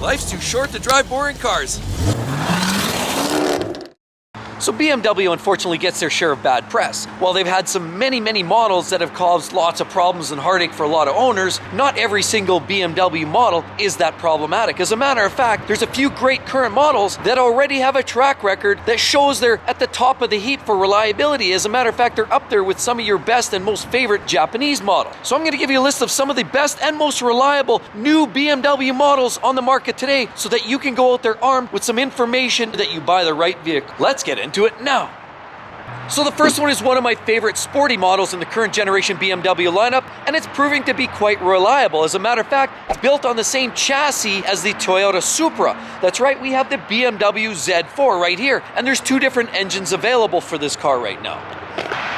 Life's too short to drive boring cars. So BMW unfortunately gets their share of bad press. While they've had some many models that have caused lots of problems and heartache for a lot of owners, not every single BMW model is that problematic. As a matter of fact, there's a few great current models that already have a track record that shows they're at the top of the heap for reliability. As a matter of fact, they're up there with some of your best and most favorite Japanese models. So I'm going to give you a list of some of the best and most reliable new BMW models on the market today so that you can go out there armed with some information that you buy the right vehicle. Let's get into it now. So the first one is one of my favorite sporty models in the current generation BMW lineup, and it's proving to be quite reliable. As a matter of fact, it's built on the same chassis as the Toyota Supra. That's right, we have the BMW Z4 right here, and there's two different engines available for this car right now.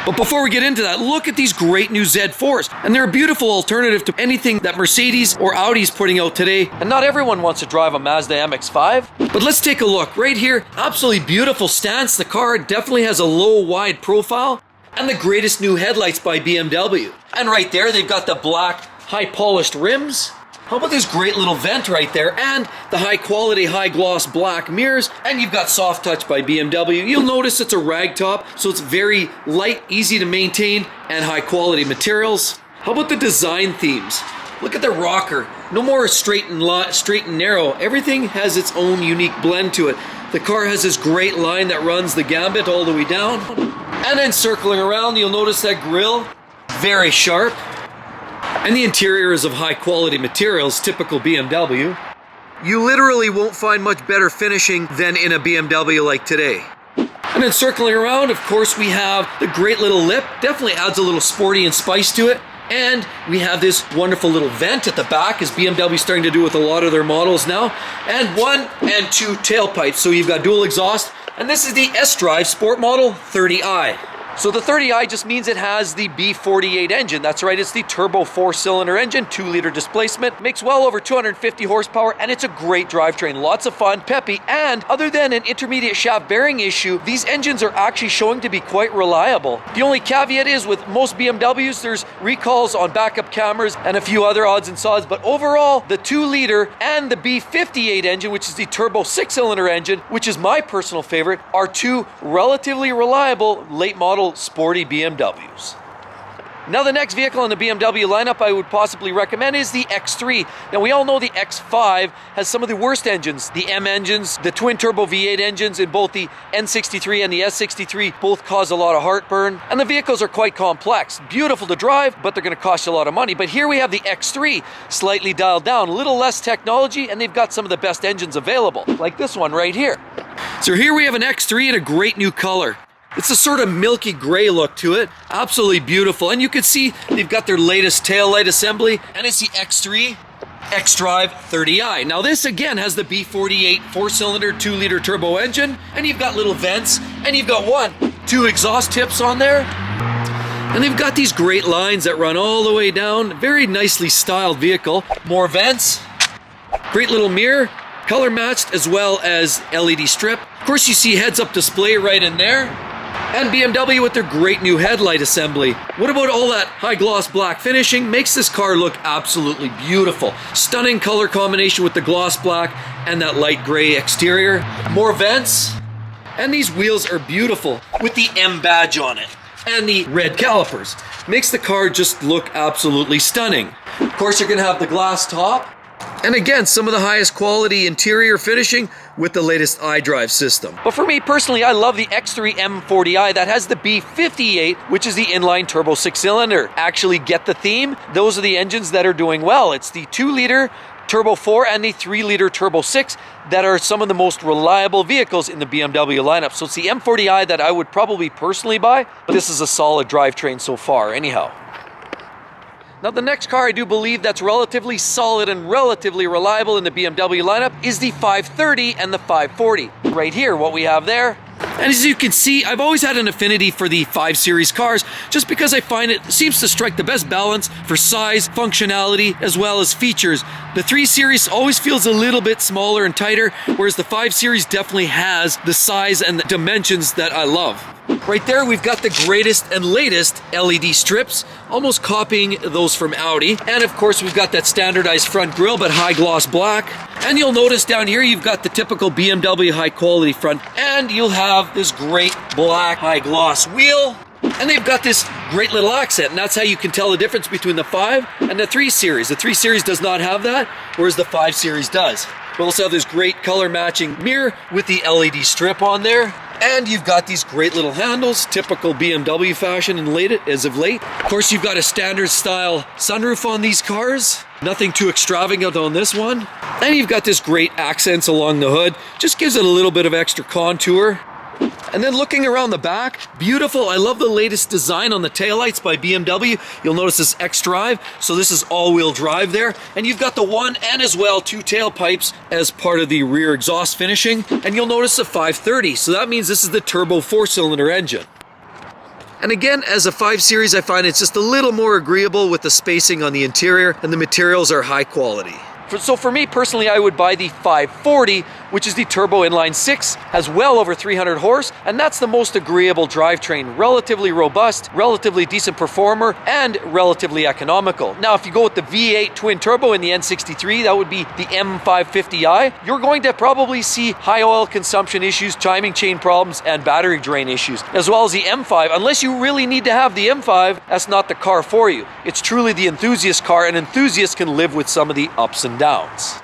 But before we get into that, look at these great new Z4s, and they're a beautiful alternative to anything that Mercedes or Audi's putting out today, and not everyone wants to drive a Mazda MX-5. But let's take a look. Right here, absolutely beautiful stance. The car definitely has a low, wide profile, and the greatest new headlights by BMW. And right there, they've got the black, high-polished rims. How about this great little vent right there, and the high quality, high gloss black mirrors, and you've got soft touch by BMW. You'll notice it's a rag top, so it's very light, easy to maintain, and high quality materials. How about the design themes? Look at the rocker. No more straight and narrow. Everything has its own unique blend to it. The car has this great line that runs the gambit all the way down. And then circling around, you'll notice that grille, very sharp. And the interior is of high quality materials, typical BMW. You literally won't find much better finishing than in a BMW like today. And then circling around, of course, we have the great little lip. Definitely adds a little sporty and spice to it. And we have this wonderful little vent at the back, as BMW is starting to do with a lot of their models now. And 1 and 2 tailpipes, so you've got dual exhaust. And this is the S-Drive Sport Model 30i. So the 30i just means it has the B48 engine. That's right, it's the turbo 4-cylinder engine, 2-liter displacement, makes well over 250 horsepower, and it's a great drivetrain. Lots of fun, peppy, and other than an intermediate shaft bearing issue, these engines are actually showing to be quite reliable. The only caveat is with most BMWs, there's recalls on backup cameras and a few other odds and sods, but overall, the 2-liter and the B58 engine, which is the turbo 6-cylinder engine, which is my personal favorite, are two relatively reliable late model sporty BMWs. Now the next vehicle in the BMW lineup I would possibly recommend is the X3. Now we all know the X5 has some of the worst engines. The M engines, the twin turbo V8 engines in both the N63 and the S63 both cause a lot of heartburn. And the vehicles are quite complex. Beautiful to drive, but they're going to cost you a lot of money. But here we have the X3, slightly dialed down, a little less technology, and they've got some of the best engines available, like this one right here. So here we have an X3 in a great new color. It's a sort of milky gray look to it. Absolutely beautiful. And you can see they've got their latest taillight assembly. And it's the X3 X-Drive 30i. Now this again has the B48 4-cylinder 2-liter turbo engine. And you've got little vents. And you've got 2 exhaust tips on there. And they've got these great lines that run all the way down. Very nicely styled vehicle. More vents. Great little mirror. Color matched as well as LED strip. Of course you see heads-up display right in there. And BMW with their great new headlight assembly. What about all that high gloss black finishing? Makes this car look absolutely beautiful. Stunning color combination with the gloss black and that light gray exterior. More vents. And these wheels are beautiful with the M badge on it. And the red calipers. Makes the car just look absolutely stunning. Of course you're going to have the glass top. And again, some of the highest quality interior finishing with the latest iDrive system. But for me personally, I love the X3 M40i that has the B58, which is the inline turbo 6-cylinder. Actually get the theme? Those are the engines that are doing well. It's the 2-liter Turbo 4 and the 3-liter Turbo 6 that are some of the most reliable vehicles in the BMW lineup. So it's the M40i that I would probably personally buy, but this is a solid drivetrain so far anyhow. Now the next car I do believe that's relatively solid and relatively reliable in the BMW lineup is the 530 and the 540. Right here, what we have there. And as you can see, I've always had an affinity for the 5 Series cars just because I find it seems to strike the best balance for size, functionality, as well as features. The 3 Series always feels a little bit smaller and tighter, whereas the 5 Series definitely has the size and the dimensions that I love. Right there, we've got the greatest and latest LED strips, almost copying those from Audi. And of course, we've got that standardized front grille, but high gloss black. And you'll notice down here, you've got the typical BMW high quality front. And you'll have this great black high gloss wheel. And they've got this great little accent, and that's how you can tell the difference between the 5 and the 3 Series. The 3 Series does not have that, whereas the 5 Series does. We also have this great color matching mirror with the LED strip on there. And you've got these great little handles, typical BMW fashion as of late. Of course, you've got a standard style sunroof on these cars. Nothing too extravagant on this one. And you've got this great accents along the hood. Just gives it a little bit of extra contour. And then looking around the back, beautiful. I love the latest design on the taillights by BMW. You'll notice this X-Drive, so this is all-wheel drive there. And you've got the 1 and as well 2 tailpipes as part of the rear exhaust finishing. And you'll notice a 530, so that means this is the turbo 4-cylinder engine. And again, as a 5 Series, I find it's just a little more agreeable with the spacing on the interior, and the materials are high quality. So for me personally, I would buy the 540, which is the turbo inline 6, has well over 300 horse, and that's the most agreeable drivetrain. Relatively robust, relatively decent performer, and relatively economical. Now, if you go with the V8 twin turbo in the N63, that would be the M550i, you're going to probably see high oil consumption issues, timing chain problems, and battery drain issues, as well as the M5. Unless you really need to have the M5, that's not the car for you. It's truly the enthusiast car, and enthusiasts can live with some of the ups and downs.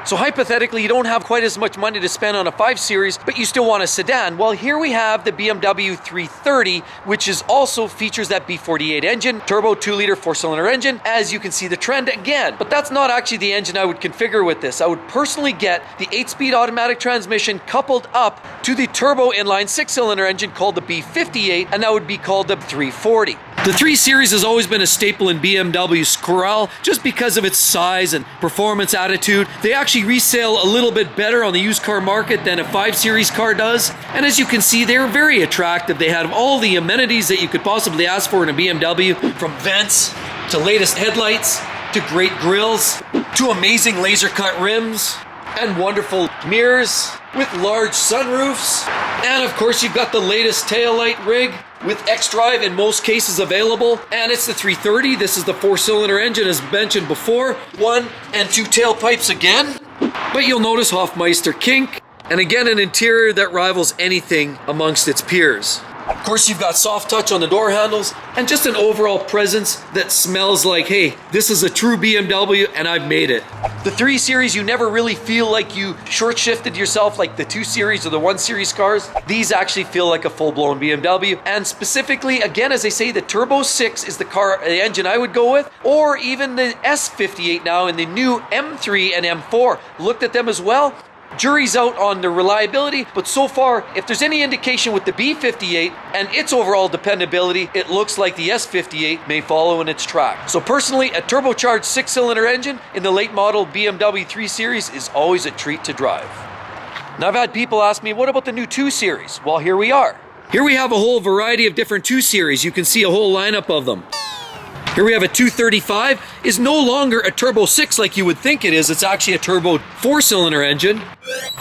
So hypothetically, you don't have quite as much money to spend on a 5 Series, but you still want a sedan. Well, here we have the BMW 330, which is also features that B48 engine, turbo 2-liter 4-cylinder engine, as you can see the trend again. But that's not actually the engine I would configure with this. I would personally get the 8-speed automatic transmission coupled up to the turbo inline 6-cylinder engine called the B58, and that would be called the 340. The 3 Series has always been a staple in BMW's corral just because of its size and performance attitude. They actually resell a little bit better on the used car market than a 5 Series car does. And as you can see, they're very attractive. They have all the amenities that you could possibly ask for in a BMW, from vents to latest headlights to great grills to amazing laser cut rims and wonderful mirrors with large sunroofs. And of course, you've got the latest taillight rig with X-Drive in most cases available. And it's the 330. This is the 4-cylinder engine as mentioned before. 1 and 2 tailpipes again. But you'll notice Hofmeister kink. And again, an interior that rivals anything amongst its peers. Of course, you've got soft touch on the door handles and just an overall presence that smells like, hey, this is a true BMW and I've made it. The 3 Series, you never really feel like you short-shifted yourself like the 2 Series or the 1 Series cars. These actually feel like a full-blown BMW. And specifically, again, as I say, the Turbo 6 is the engine I would go with, or even the S58 now in the new M3 and M4. Looked at them as well. Jury's out on the reliability, but so far, if there's any indication with the B58 and its overall dependability, it looks like the S58 may follow in its track. So personally, a turbocharged 6-cylinder engine in the late model BMW 3 Series is always a treat to drive. Now, I've had people ask me, what about the new 2 Series? Well, here we are. Here we have a whole variety of different 2 Series. You can see a whole lineup of them. Here we have a 235, is no longer a turbo 6 like you would think it is. It's actually a turbo 4-cylinder engine.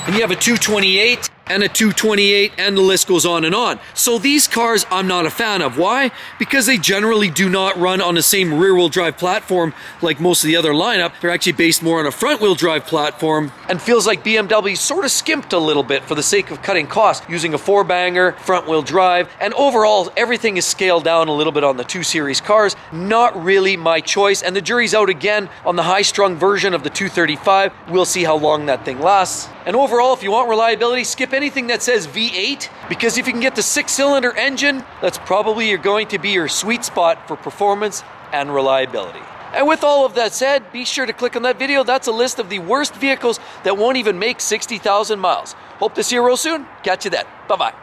And you have a 228 and a 228, and the list goes on and on. So these cars I'm not a fan of. Why? Because they generally do not run on the same rear-wheel drive platform like most of the other lineup. They're actually based more on a front-wheel drive platform, and feels like BMW sort of skimped a little bit for the sake of cutting costs, using a 4-banger, front-wheel drive, and overall everything is scaled down a little bit on the 2 Series cars. Not really my choice, and the jury's out again on the high-strung version of the 235. We'll see how long that thing lasts. And overall, if you want reliability, skip anything that says V8, because if you can get the 6-cylinder engine, that's probably going to be your sweet spot for performance and reliability. And with all of that said, be sure to click on that video. That's a list of the worst vehicles that won't even make 60,000 miles. Hope to see you real soon. Catch you then. Bye-bye.